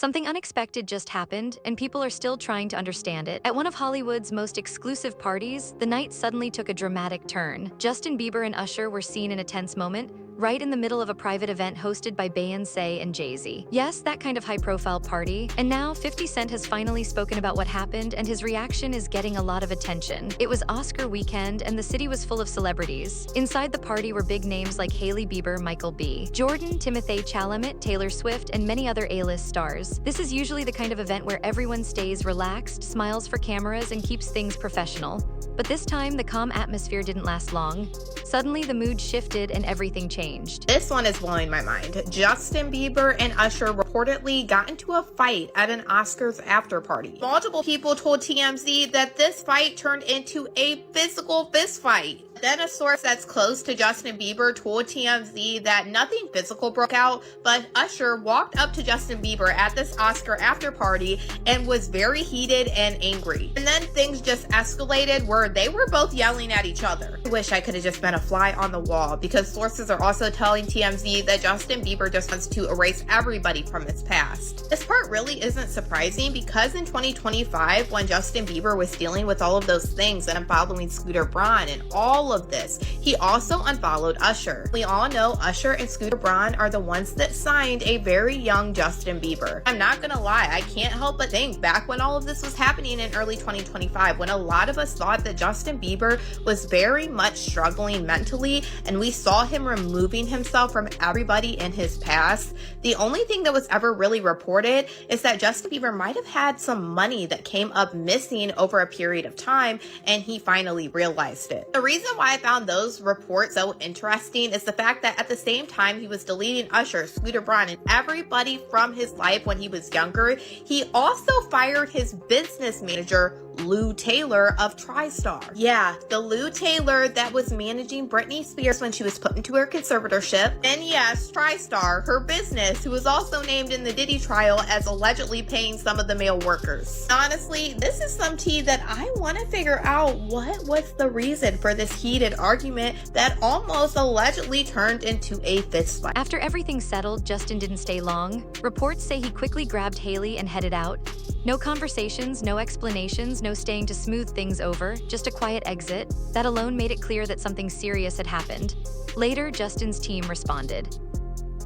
Something unexpected just happened, and people are still trying to understand it. At one of Hollywood's most exclusive parties, the night suddenly took a dramatic turn. Justin Bieber and Usher were seen in a tense moment, right in the middle of a private event hosted by Beyoncé and Jay-Z. Yes, that kind of high-profile party. And now 50 Cent has finally spoken about what happened, and his reaction is getting a lot of attention. It was Oscar weekend, and the city was full of celebrities. Inside the party were big names like Hailey Bieber, Michael B. Jordan, Timothée Chalamet, Taylor Swift, and many other A-list stars. This is usually the kind of event where everyone stays relaxed, smiles for cameras, and keeps things professional. But this time, the calm atmosphere didn't last long. Suddenly, the mood shifted and everything changed. This one is blowing my mind. Justin Bieber and Usher reportedly got into a fight at an Oscars after party. Multiple people told TMZ that this fight turned into a physical fist fight. Then a source that's close to Justin Bieber told TMZ that nothing physical broke out, but Usher walked up to Justin Bieber at this Oscar after party and was very heated and angry. And then things just escalated where they were both yelling at each other. I wish I could have just been a fly on the wall, because sources are also telling TMZ that Justin Bieber just wants to erase everybody from his past. This part really isn't surprising, because in 2025, when Justin Bieber was dealing with all of those things and unfollowing Scooter Braun and all of this, he also unfollowed Usher. We all know Usher and Scooter Braun are the ones that signed a very young Justin Bieber. I'm not gonna lie, I can't help but think back when all of this was happening in early 2025, when a lot of us thought that Justin Bieber was very much struggling mentally, and we saw him removing himself from everybody in his past. The only thing that was ever really reported is that Justin Bieber might have had some money that came up missing over a period of time, and he finally realized it. The reason why I found those reports so interesting is the fact that at the same time he was deleting Usher, Scooter Braun, and everybody from his life when he was younger, he also fired his business manager, Lou Taylor of TriStar. Yeah, the Lou Taylor that was managing Britney Spears when she was put into her conservatorship. And yes, TriStar, her business, who was also named in the Diddy trial as allegedly paying some of the male workers. Honestly, this is some tea that I want to figure out what was the reason for this heated argument that almost allegedly turned into a fist fight. After everything settled, Justin didn't stay long. Reports say he quickly grabbed Hailey and headed out. No conversations, no explanations, no staying to smooth things over, just a quiet exit. That alone made it clear that something serious had happened. Later, Justin's team responded.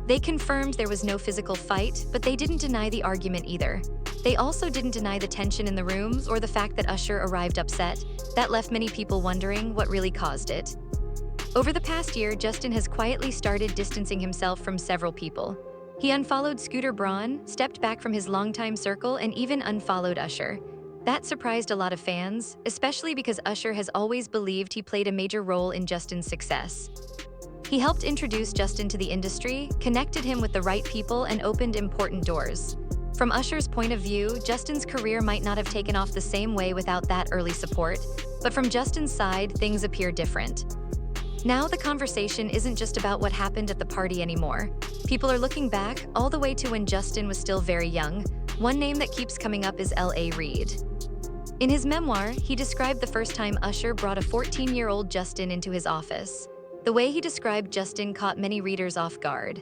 They confirmed there was no physical fight, but they didn't deny the argument either. They also didn't deny the tension in the rooms or the fact that Usher arrived upset. That left many people wondering what really caused it. Over the past year, Justin has quietly started distancing himself from several people. He unfollowed Scooter Braun, stepped back from his longtime circle, and even unfollowed Usher. That surprised a lot of fans, especially because Usher has always believed he played a major role in Justin's success. He helped introduce Justin to the industry, connected him with the right people, and opened important doors. From Usher's point of view, Justin's career might not have taken off the same way without that early support, but from Justin's side, things appear different. Now the conversation isn't just about what happened at the party anymore. People are looking back all the way to when Justin was still very young. One name that keeps coming up is L.A. Reid. In his memoir, he described the first time Usher brought a 14-year-old Justin into his office. The way he described Justin caught many readers off guard.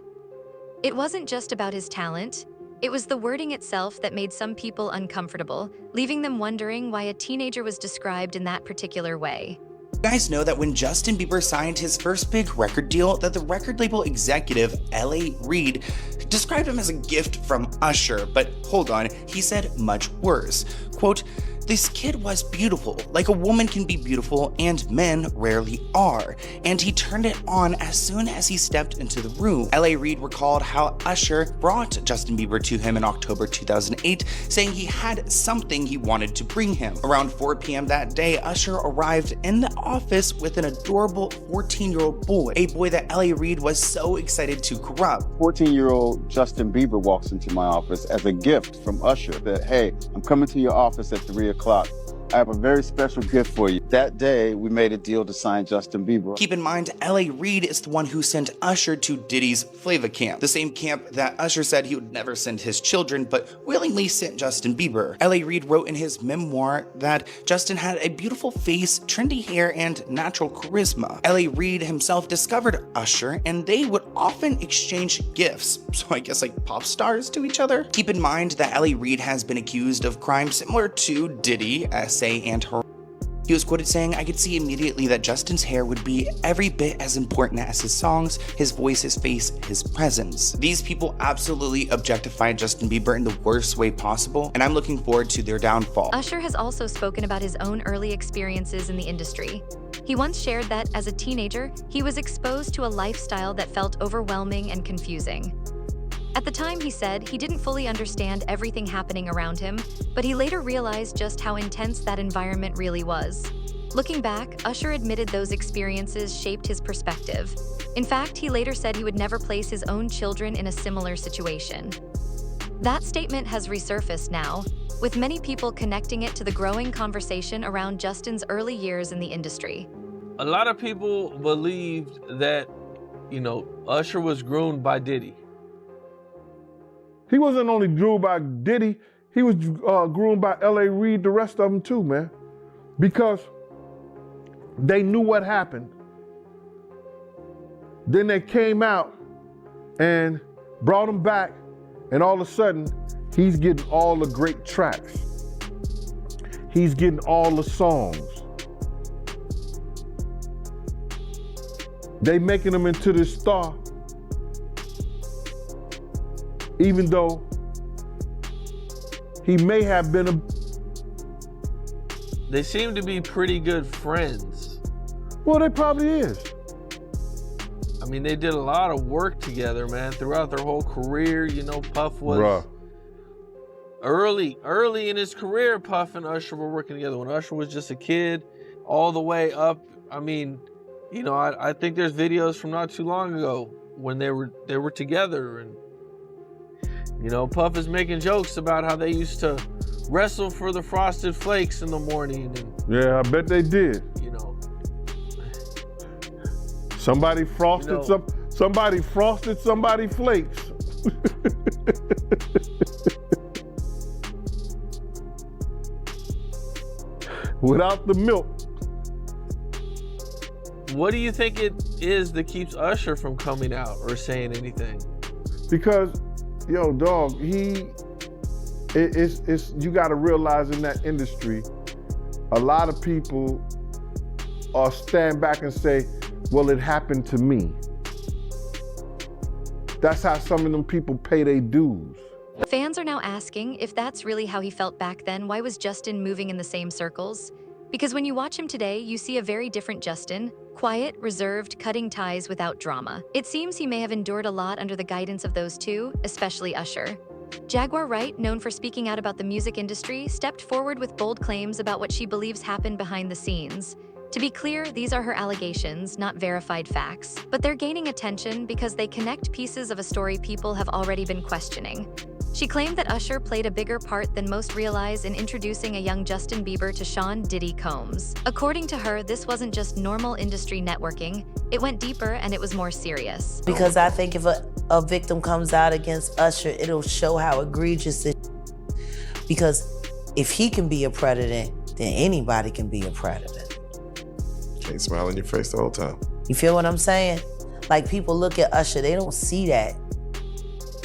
It wasn't just about his talent. It was the wording itself that made some people uncomfortable, leaving them wondering why a teenager was described in that particular way. You guys know that when Justin Bieber signed his first big record deal, that the record label executive, L.A. Reid, described him as a gift from Usher, but hold on, he said much worse. Quote, "This kid was beautiful, like a woman can be beautiful and men rarely are, and he turned it on as soon as he stepped into the room." L.A. Reid recalled how Usher brought Justin Bieber to him in October 2008, saying he had something he wanted to bring him. Around 4 p.m. that day, Usher arrived in the office with an adorable 14-year-old boy, a boy that L.A. Reid was so excited to corrupt. 14-year-old Justin Bieber walks into my office as a gift from Usher that, hey, I'm coming to your office at 3 o'clock. I have a very special gift for you. That day, we made a deal to sign Justin Bieber. Keep in mind, L.A. Reid is the one who sent Usher to Diddy's Flava camp, the same camp that Usher said he would never send his children, but willingly sent Justin Bieber. L.A. Reid wrote in his memoir that Justin had a beautiful face, trendy hair, and natural charisma. L.A. Reid himself discovered Usher, and they would often exchange gifts, so I guess like pop stars to each other. Keep in mind that L.A. Reid has been accused of crimes similar to Diddy, S.A., and her. He was quoted saying, "I could see immediately that Justin's hair would be every bit as important as his songs, his voice, his face, his presence." These people absolutely objectified Justin Bieber in the worst way possible, and I'm looking forward to their downfall. Usher has also spoken about his own early experiences in the industry. He once shared that, as a teenager, he was exposed to a lifestyle that felt overwhelming and confusing. At the time, he said he didn't fully understand everything happening around him, but he later realized just how intense that environment really was. Looking back, Usher admitted those experiences shaped his perspective. In fact, he later said he would never place his own children in a similar situation. That statement has resurfaced now, with many people connecting it to the growing conversation around Justin's early years in the industry. A lot of people believed that, Usher was groomed by Diddy. He wasn't only groomed by Diddy, he was groomed by L.A. Reid, the rest of them too, man. Because they knew what happened. Then they came out and brought him back, and all of a sudden, he's getting all the great tracks. He's getting all the songs. They making him into this star, even though he may have been a... They seem to be pretty good friends. Well, they probably is. I mean, they did a lot of work together, man, throughout their whole career. Puff was... Bruh. Early in his career, Puff and Usher were working together. When Usher was just a kid, all the way up. I mean, I think there's videos from not too long ago when they were together, and Puff is making jokes about how they used to wrestle for the Frosted Flakes in the morning. And, yeah, I bet they did. Somebody frosted somebody frosted somebody flakes. Without the milk. What do you think it is that keeps Usher from coming out or saying anything? Because, dog, you gotta realize in that industry, a lot of people stand back and say, well, it happened to me. That's how some of them people pay their dues. Fans are now asking if that's really how he felt back then. Why was Justin moving in the same circles? Because when you watch him today, you see a very different Justin, quiet, reserved, cutting ties without drama. It seems he may have endured a lot under the guidance of those two, especially Usher. Jaguar Wright, known for speaking out about the music industry, stepped forward with bold claims about what she believes happened behind the scenes. To be clear, these are her allegations, not verified facts, but they're gaining attention because they connect pieces of a story people have already been questioning. She claimed that Usher played a bigger part than most realize in introducing a young Justin Bieber to Sean Diddy Combs. According to her, this wasn't just normal industry networking, it went deeper and it was more serious. Because I think if a victim comes out against Usher, it'll show how egregious it is. Because if he can be a predator, then anybody can be a predator. Can't smile in your face the whole time. You feel what I'm saying? Like, people look at Usher, they don't see that.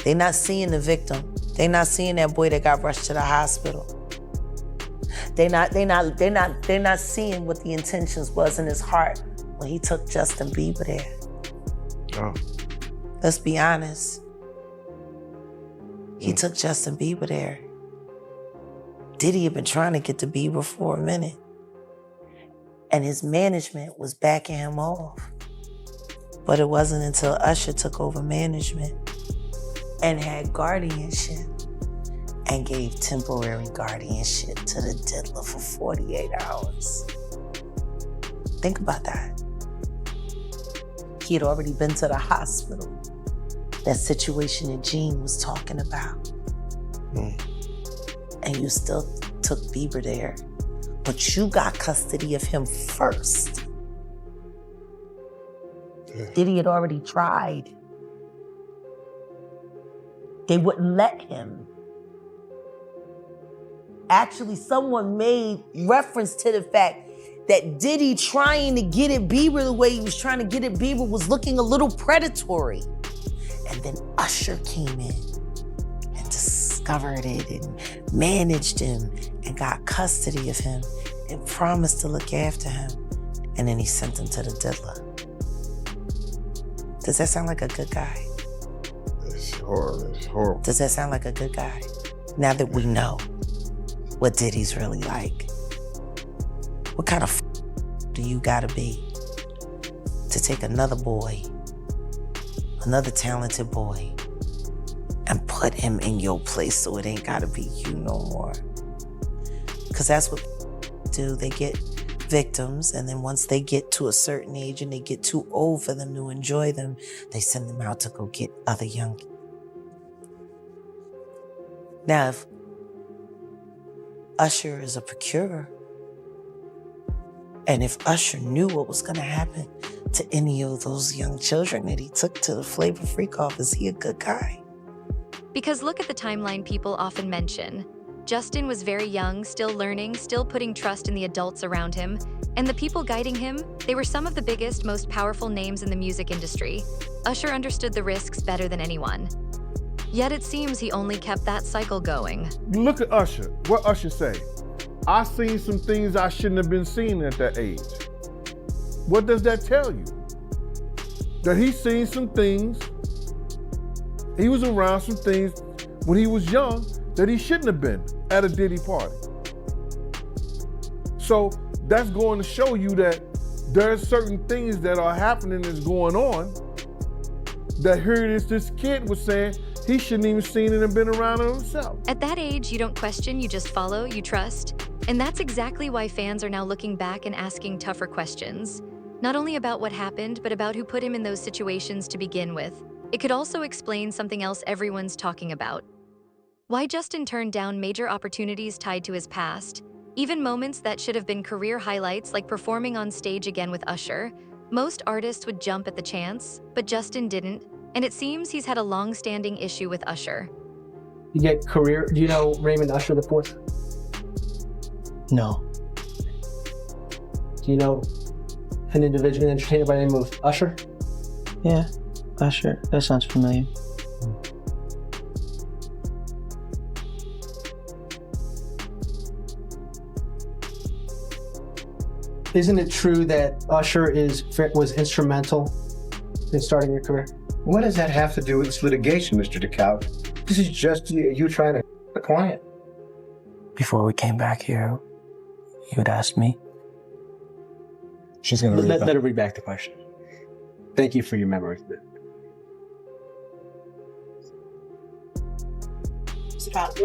They're not seeing the victim. They're not seeing that boy that got rushed to the hospital. They're not seeing what the intentions was in his heart when he took Justin Bieber there. Oh. Let's be honest. He took Justin Bieber there. Diddy had been trying to get to Bieber for a minute. And his management was backing him off. But it wasn't until Usher took over management and had guardianship and gave temporary guardianship to the diddler for 48 hours. Think about that. He had already been to the hospital. That situation that Gene was talking about. And you still took Bieber there but you got custody of him first. Diddy had already tried. They wouldn't let him. Actually, someone made reference to the fact that Diddy trying to get at Bieber the way he was trying to get at Bieber was looking a little predatory. And then Usher came in and discovered it and managed him and got custody of him and promised to look after him. And then he sent him to the diddler. Does that sound like a good guy? It's horrible. It's horrible. Does that sound like a good guy? Now that we know what Diddy's really like, what kind of do you gotta be to take another boy, another talented boy, and put him in your place so it ain't gotta be you no more? Because that's what do. They get victims, and then once they get to a certain age and they get too old for them to enjoy them, they send them out to go get other young. Now, if Usher is a procurer, and if Usher knew what was gonna happen to any of those young children that he took to the Flavor Freak-Off, is he a good guy? Because look at the timeline people often mention. Justin was very young, still learning, still putting trust in the adults around him, and the people guiding him, they were some of the biggest, most powerful names in the music industry. Usher understood the risks better than anyone. Yet it seems he only kept that cycle going. Look at Usher. What Usher say? I seen some things I shouldn't have been seeing at that age. What does that tell you? That he's seen some things, he was around some things when he was young that he shouldn't have been at a Diddy party. So that's going to show you that there's certain things that are happening that's going on that here it is, this kid was saying he shouldn't even seen it and been around it himself. At that age, you don't question, you just follow, you trust. And that's exactly why fans are now looking back and asking tougher questions. Not only about what happened, but about who put him in those situations to begin with. It could also explain something else everyone's talking about. Why Justin turned down major opportunities tied to his past, even moments that should have been career highlights like performing on stage again with Usher. Most artists would jump at the chance, but Justin didn't, and it seems he's had a long-standing issue with Usher. You get career, do you know Raymond Usher IV? No. Do you know an individual, an entertainer by the name of Usher? Yeah, Usher, that sounds familiar. Isn't it true that Usher was instrumental in starting your career? What does that have to do with this litigation, Mr. DeKalb? This is just you trying to the client. Before we came back here, you had asked me. She's going to let her read back the question. Thank you for your memory. It's about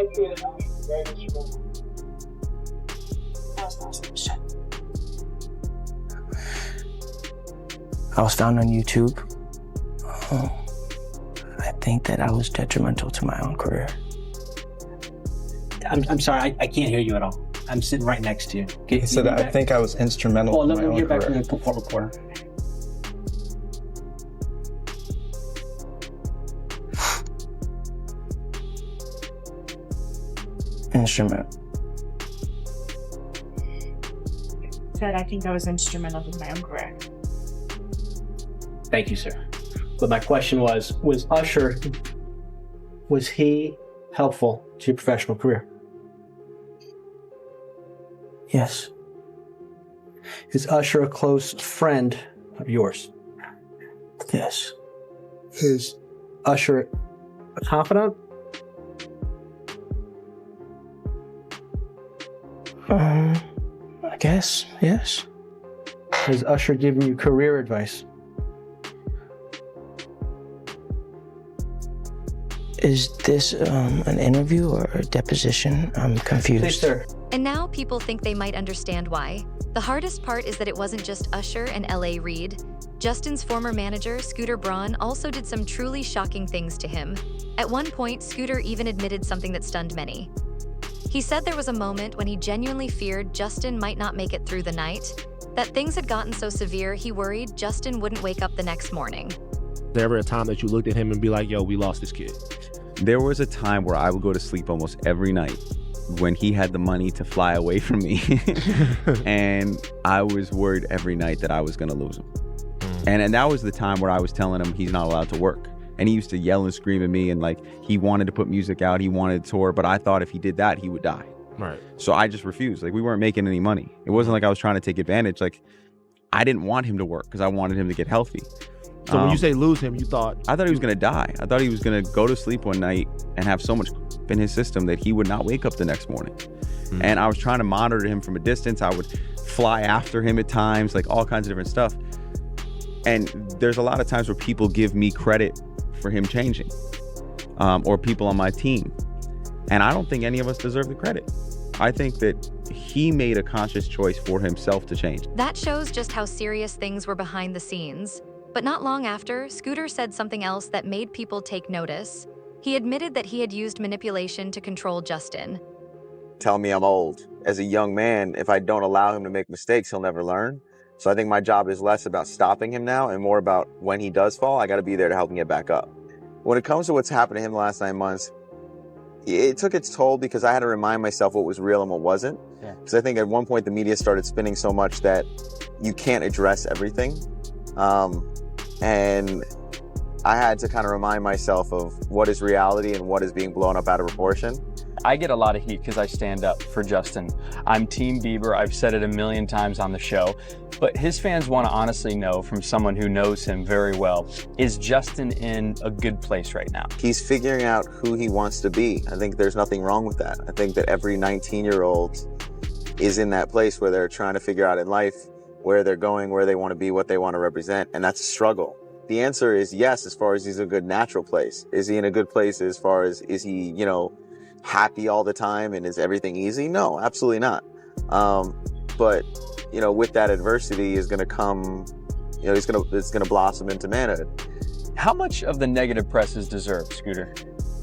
I was found on YouTube. I think that I was detrimental to my own career. I'm sorry, I can't hear you at all. I'm sitting right next to you. He said, I think I was instrumental in my own career. Let me hear back from the court reporter. Instrument. Said I think I was instrumental in my own career. Thank you, sir. But my question was Usher, was he helpful to your professional career? Yes. Is Usher a close friend of yours? Yes. Is Usher a confidant? I guess, yes. Has Usher given you career advice? Is this an interview or a deposition? I'm confused. Please, sir. And now people think they might understand why. The hardest part is that it wasn't just Usher and L.A. Reid. Justin's former manager, Scooter Braun, also did some truly shocking things to him. At one point, Scooter even admitted something that stunned many. He said there was a moment when he genuinely feared Justin might not make it through the night, that things had gotten so severe he worried Justin wouldn't wake up the next morning. There ever a time that you looked at him and be like, yo, we lost this kid? There was a time where I would go to sleep almost every night when he had the money to fly away from me. And I was worried every night that I was going to lose him. And that was the time where I was telling him he's not allowed to work. And he used to yell and scream at me, and like he wanted to put music out, he wanted to tour, but I thought if he did that, he would die. Right. So I just refused. Like, we weren't making any money. It wasn't like I was trying to take advantage. Like, I didn't want him to work because I wanted him to get healthy. So when you say lose him, you thought? I thought he was going to die. I thought he was going to go to sleep one night and have so much in his system that he would not wake up the next morning. And I was trying to monitor him from a distance. I would fly after him at times, like all kinds of different stuff. And there's a lot of times where people give me credit for him changing, or people on my team. And I don't think any of us deserve the credit. I think that he made a conscious choice for himself to change. That shows just how serious things were behind the scenes. But not long after, Scooter said something else that made people take notice. He admitted that he had used manipulation to control Justin. Tell me I'm old. As a young man, if I don't allow him to make mistakes, he'll never learn. So I think my job is less about stopping him now and more about when he does fall, I got to be there to help him get back up. When it comes to what's happened to him the last 9 months, it took its toll because I had to remind myself what was real and what wasn't. Because I think at one point the media started spinning so much that you can't address everything. And I had to kind of remind myself of what is reality and what is being blown up out of proportion. I get a lot of heat because I stand up for Justin. I'm Team Bieber. I've said it a million times on the show. But his fans want to honestly know from someone who knows him very well, is Justin in a good place right now? He's figuring out who he wants to be. I think there's nothing wrong with that. I think that every 19-year-old is in that place where they're trying to figure out in life where they're going, where they want to be, what they want to represent, and that's a struggle. The answer is yes, as far as he's a good natural place. Is he in a good place as far as, is he, happy all the time and is everything easy? No, absolutely not. But, with that adversity is going to come, it's going to blossom into manhood. How much of the negative press is deserved, Scooter?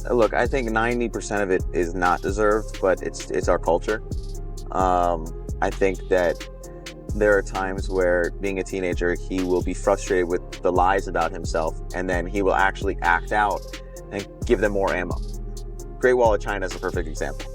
Look, I think 90% of it is not deserved, but it's our culture. I think that there are times where, being a teenager, he will be frustrated with the lies about himself, and then he will actually act out and give them more ammo. Great Wall of China is a perfect example.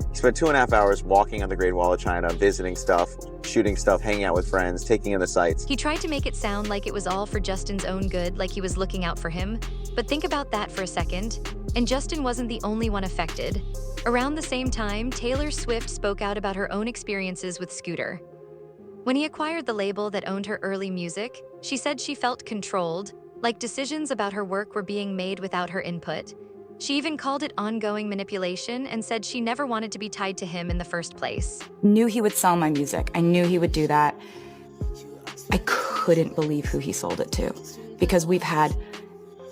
He spent 2.5 hours walking on the Great Wall of China, visiting stuff, shooting stuff, hanging out with friends, taking in the sights. He tried to make it sound like it was all for Justin's own good, like he was looking out for him. But think about that for a second. And Justin wasn't the only one affected. Around the same time, Taylor Swift spoke out about her own experiences with Scooter. When he acquired the label that owned her early music, she said she felt controlled, like decisions about her work were being made without her input. She even called it ongoing manipulation and said she never wanted to be tied to him in the first place. Knew he would sell my music. I knew he would do that. I couldn't believe who he sold it to, because we've had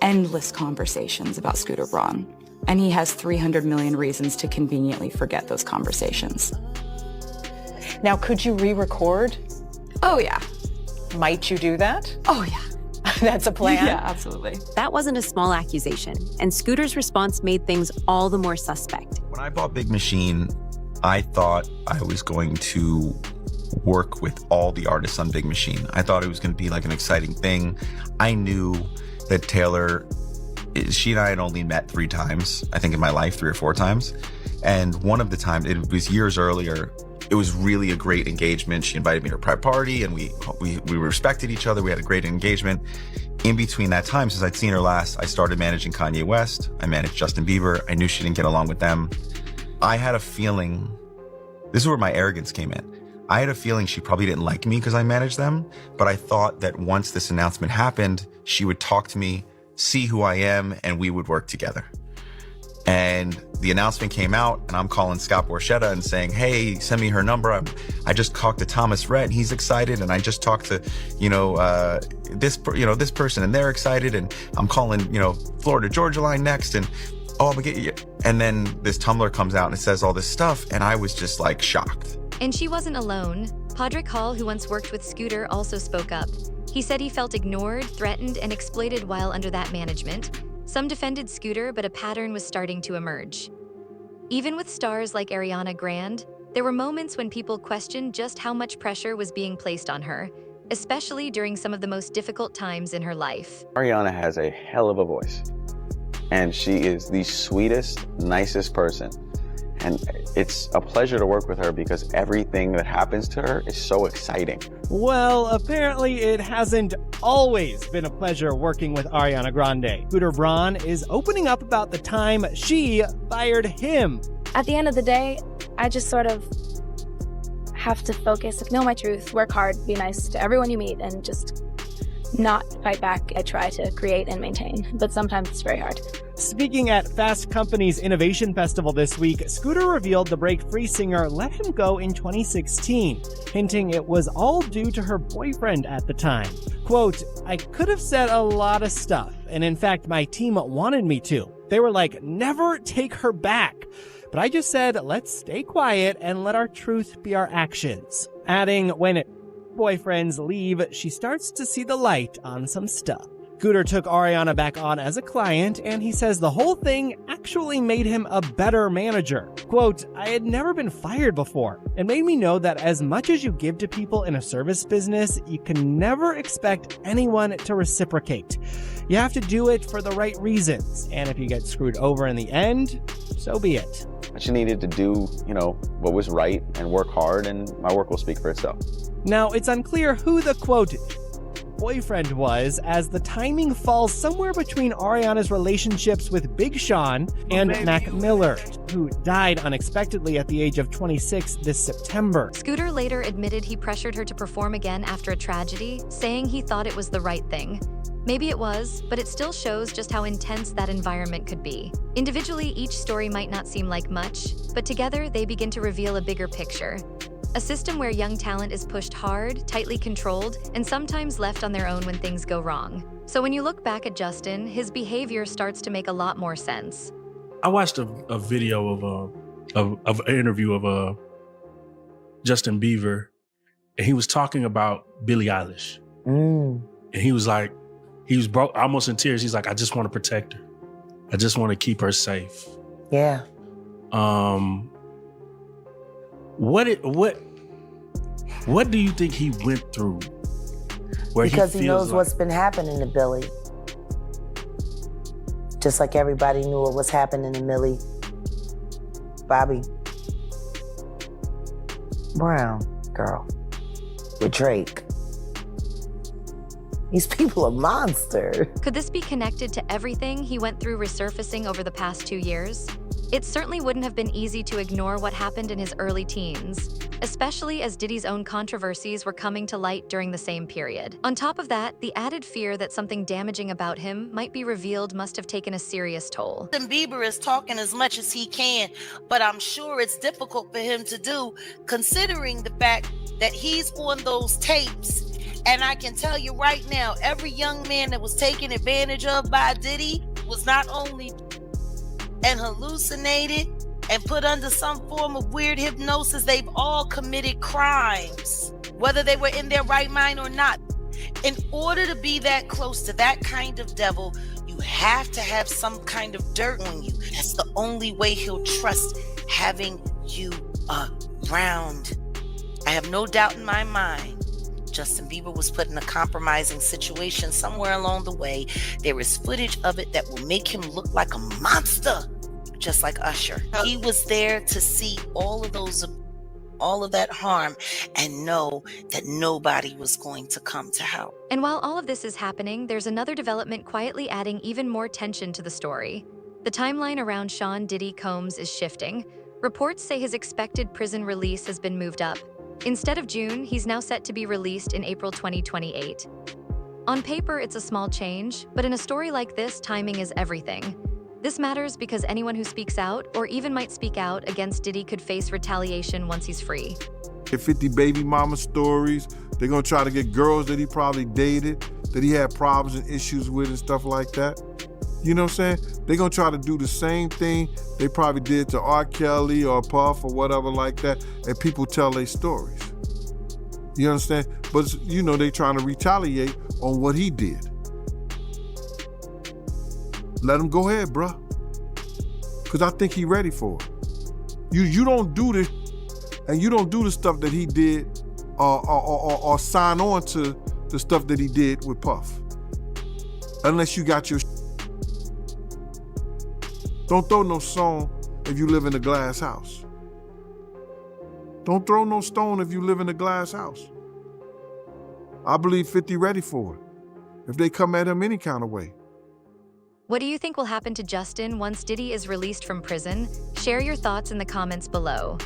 endless conversations about Scooter Braun, and he has 300 million reasons to conveniently forget those conversations. Now, could you re-record? Oh, yeah. Might you do that? Oh, yeah. That's a plan? Yeah, absolutely. That wasn't a small accusation, and Scooter's response made things all the more suspect. When I bought Big Machine, I thought I was going to work with all the artists on Big Machine. I thought it was going to be like an exciting thing. I knew that Taylor, she and I had only met 3 times, I think in my life, 3 or 4 times. And one of the times, it was years earlier, it was really a great engagement. She invited me to her private party, and we respected each other. We had a great engagement. In between that time, since I'd seen her last, I started managing Kanye West. I managed Justin Bieber. I knew she didn't get along with them. I had a feeling, this is where my arrogance came in. I had a feeling she probably didn't like me because I managed them, but I thought that once this announcement happened, she would talk to me, see who I am, and we would work together. And the announcement came out, and I'm calling Scott Borchetta and saying, hey, send me her number. I just talked to Thomas Rhett, and he's excited. And I just talked to, this person, and they're excited. And I'm calling, Florida Georgia line next. And and then this Tumblr comes out and it says all this stuff. And I was just like shocked. And she wasn't alone. Podrick Hall, who once worked with Scooter, also spoke up. He said he felt ignored, threatened, and exploited while under that management. Some defended Scooter, but a pattern was starting to emerge. Even with stars like Ariana Grande, there were moments when people questioned just how much pressure was being placed on her, especially during some of the most difficult times in her life. Ariana has a hell of a voice, and she is the sweetest, nicest person. And it's a pleasure to work with her because everything that happens to her is so exciting. Well, apparently it hasn't always been a pleasure working with Ariana Grande. Scooter Braun is opening up about the time she fired him. At the end of the day, I just sort of have to focus, know my truth, work hard, be nice to everyone you meet, and just not fight back. I try to create and maintain, but sometimes it's very hard. Speaking at Fast Company's Innovation Festival this week, Scooter revealed the Break Free singer let him go in 2016, hinting it was all due to her boyfriend at the time. Quote, "I could have said a lot of stuff, and in fact, my team wanted me to. They were like, never take her back. But I just said, let's stay quiet and let our truth be our actions." Adding, when boyfriends leave, she starts to see the light on some stuff. Scooter took Ariana back on as a client, and he says the whole thing actually made him a better manager. Quote, "I had never been fired before. It made me know that as much as you give to people in a service business, you can never expect anyone to reciprocate. You have to do it for the right reasons, and if you get screwed over in the end, so be it." She needed to do, what was right and work hard, and my work will speak for itself. Now, it's unclear who the, quote, boyfriend was, as the timing falls somewhere between Ariana's relationships with Big Sean and Mac Miller, who died unexpectedly at the age of 26 this September. Scooter later admitted he pressured her to perform again after a tragedy, saying he thought it was the right thing. Maybe it was, but it still shows just how intense that environment could be. Individually, each story might not seem like much, but together they begin to reveal a bigger picture. A system where young talent is pushed hard, tightly controlled, and sometimes left on their own when things go wrong. So when you look back at Justin, his behavior starts to make a lot more sense. I watched a video of an interview of Justin Bieber, and he was talking about Billie Eilish. And he was like, he was broke, almost in tears. He's like, "I just want to protect her. I just want to keep her safe." Yeah. What do you think he went through? Because he knows what's been happening to Billy. Just like everybody knew what was happening to Millie Bobby Brown girl with Drake. These people are monsters. Could this be connected to everything he went through resurfacing over the past 2 years? It certainly wouldn't have been easy to ignore what happened in his early teens, especially as Diddy's own controversies were coming to light during the same period. On top of that, the added fear that something damaging about him might be revealed must have taken a serious toll. Justin Bieber is talking as much as he can, but I'm sure it's difficult for him to do, considering the fact that he's on those tapes. And I can tell you right now, every young man that was taken advantage of by Diddy was not only and hallucinated and put under some form of weird hypnosis, they've all committed crimes, whether they were in their right mind or not. In order to be that close to that kind of devil, you have to have some kind of dirt on you. That's the only way he'll trust having you around. I have no doubt in my mind Justin Bieber was put in a compromising situation somewhere along the way. There is footage of it that will make him look like a monster, just like Usher. He was there to see all of that harm and know that nobody was going to come to help. And while all of this is happening, there's another development quietly adding even more tension to the story. The timeline around Sean Diddy Combs is shifting. Reports say his expected prison release has been moved up. Instead of June, he's now set to be released in April 2028. On paper, it's a small change, but in a story like this, timing is everything. This matters because anyone who speaks out, or even might speak out, against Diddy could face retaliation once he's free. 50 baby mama stories. They're gonna try to get girls that he probably dated, that he had problems and issues with and stuff like that. You know what I'm saying? They're gonna try to do the same thing they probably did to R. Kelly or Puff or whatever like that, and people tell their stories. You understand? But, they trying to retaliate on what he did. Let him go ahead, bruh. Because I think he ready for it. You don't do this, and you don't do the stuff that he did, or sign on to the stuff that he did with Puff, unless you got your. Don't throw no stone if you live in a glass house. Don't throw no stone if you live in a glass house. I believe 50 ready for it, if they come at him any kind of way. What do you think will happen to Justin once Diddy is released from prison? Share your thoughts in the comments below.